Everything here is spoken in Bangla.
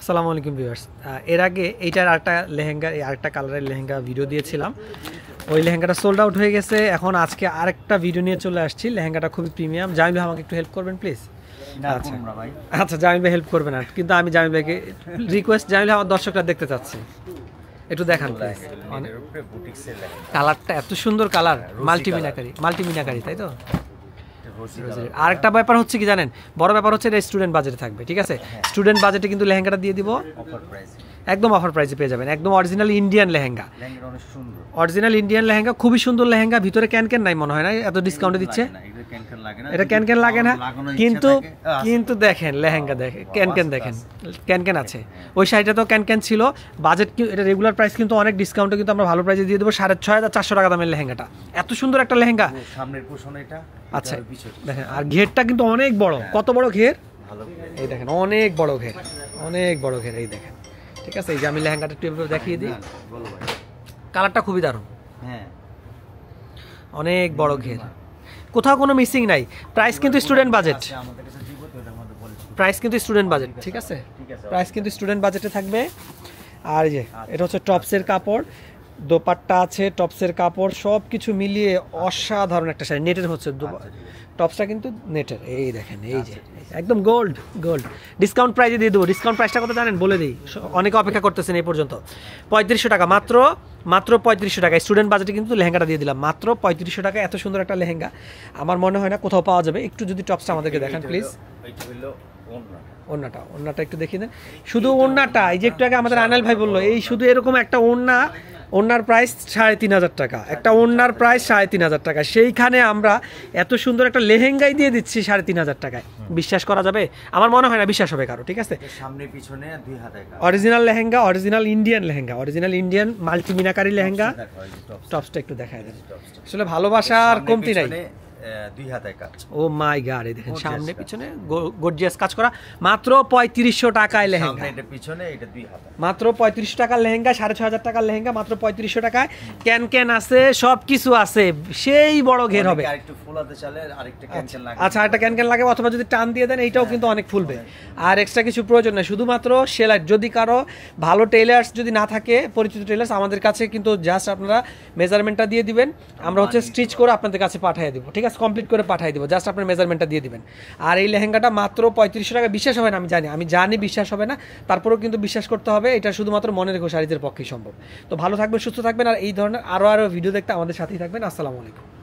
আসসালামু আলাইকুম ভিউয়ার্স। এর আগে এইটার আরেকটা কালারের লেহেঙ্গা ভিডিও দিয়েছিলাম। ওই লেহেঙ্গাটা সোল্ড আউট হয়ে গেছে। এখন আজকে আরেকটা ভিডিও নিয়ে চলে আসছি। লেহেঙ্গাটা খুবই প্রিমিয়াম। জামিল ভাই আমাকে একটু হেল্প করবেন প্লিজ। আচ্ছা জামিল ভাই হেল্প করবেন না, কিন্তু আমি জামিল ভাইকে রিকোয়েস্ট, জামিল ভাই আমার দর্শকরা দেখতে চাচ্ছি, একটু দেখান প্লিজ। কালারটা এত সুন্দর কালার, মাল্টিমিনাকারি তাই তো। আরেকটা ব্যাপার হচ্ছে কি জানেন, বড় ব্যাপার হচ্ছে স্টুডেন্ট বাজেটে থাকবে, ঠিক আছে। স্টুডেন্ট বাজেটে কিন্তু লেহেঙ্গাটা দিয়ে দিব একদম অফার প্রাইসে পেয়ে যাবেন। একদম অরিজিনাল ইন্ডিয়ান লেহেঙ্গা, খুবই সুন্দর লেহেঙ্গা। ভিতরে ক্যান নাই মনে হয় না, এত ডিসকাউন্টে দিচ্ছে। এটা ক্যান লাগে না, কিন্তু দেখেন লেহেঙ্গা দেখেন, ক্যান আছে। ওই শাড়িটা তো ক্যান ছিল। বাজেট এটা রেগুলার প্রাইস কিন্তু অনেক ডিসকাউন্টে কিন্তু আমরা ভালো প্রাইসে দিয়ে দেবো। 6,500 টাকা দামের লেহেঙ্গাটা, এত সুন্দর একটা লেহেঙ্গা। আচ্ছা দেখেন, আর ঘেরটা কিন্তু অনেক বড়। কত বড় ঘের এই দেখেন, অনেক বড় ঘের এই দেখেন, ঠিক আছে। এই যে আমি লেহেঙ্গাটা একটু দেখিয়ে দিই, কালারটা খুবই দারুণ, অনেক বড় ঘের, কোথাও কোনো মিসিং নাই। প্রাইস কিন্তু স্টুডেন্ট বাজেট, ঠিক আছে। প্রাইস কিন্তু স্টুডেন্ট বাজেটে থাকবে। আর এই যে এটা হচ্ছে টপসের কাপড়, দোপাট্টা আছে, টপসের কাপড়, সব কিছু মিলিয়ে অসাধারণ একটা শাড়ি। নেটের হচ্ছে টপসটা, কিন্তু নেটের। এই দেখেন, এই যে একদম গোল্ড ডিসকাউন্ট প্রাইসে দিয়ে দেবো। ডিসকাউন্ট প্রাইসটা কত জানেন, বলে দিই, অনেকে অপেক্ষা করতেছেন এই পর্যন্ত। 3500 টাকা, মাত্র 3500 টাকা। স্টুডেন্ট বাজেটে কিন্তু লেহেঙ্গাটা দিয়ে দিলাম মাত্র 3500 টাকা। এত সুন্দর একটা লেহেঙ্গা আমার মনে হয় না কোথাও পাওয়া যাবে। একটু যদি টপসটা আমাদেরকে দেখান প্লিজ। ওড়নাটা একটু দেখিয়ে দেন, শুধু ওড়নাটা। এই যে একটু আগে আমাদের আনাল ভাই বললো, এই শুধু এরকম একটা ওড়নার প্রাইস 3,500 টাকা, একটা ওড়নার প্রাইস 3,500 টাকা। সেইখানে আমরা এত সুন্দর একটা লেহেঙ্গাই দিয়ে দিচ্ছি 3,500 টাকায়। বিশ্বাস করা যাবে? আমার মনে হয় না বিশ্বাস হবে কারো, ঠিক আছে। সামনে পিছনে 2 হাত অরিজিনাল লেহেঙ্গা, অরিজিনাল ইন্ডিয়ান মাল্টিমিনাকারি লেহেঙ্গা। টপসটা একটু দেখায় দেন, আসলে ভালোবাসার কমতি নাই। 2 হাতে কাজ। ও মাই গড, এই দেখেন সামনে পিছনে গর্জিয়াস কাজ করা। মাত্র 3500 টাকায় লেহেঙ্গা, সামনে এটা পিছনে এটা 2 হাতে, মাত্র 3500 টাকার লেহেঙ্গা, 6,500 টাকার লেহেঙ্গা মাত্র 3500 টাকায়। ক্যান আছে, সব কিছু আছে, সেই বড় ঘের হবে। আরেকটু ফুলাতে চাইলে আরেকটা ক্যান লাগে। আচ্ছা, একটা ক্যান লাগে, অথবা যদি টান দিয়ে দেন এইটাও কিন্তু অনেক ফুলবে। আর এক্সট্রা কিছু প্রয়োজন নেই, শুধুমাত্র সেলাই। যদি কারো ভালো টেইলার্স যদি না থাকে, পরিচিত টেইলার্স, আমাদের কাছে কিন্তু জাস্ট আপনারা মেজারমেন্টটা দিয়ে দিবেন, আমরা হচ্ছে স্টিচ করে আপনাদের কাছে পাঠিয়ে দিব, ঠিক আছে। কমপ্লিট করে পাঠিয়ে দিব, জাস্ট আপনার মেজারমেন্টটা দিয়ে দিবেন। আর এই লেহেঙ্গাটা মাত্র 3500 টাকা। বিশ্বাস হবে না, আমি জানি বিশ্বাস হবে না, তারপরেও কিন্তু বিশ্বাস করতে হবে। এটা শুধুমাত্র মনে রেখো শাড়িদের পক্ষেই সম্ভব। তো ভালো থাকবেন, সুস্থ থাকবেন, আর এই ধরনের আরও ভিডিও দেখতে আমাদের সাথেই থাকবেন। আসসালামু আলাইকুম।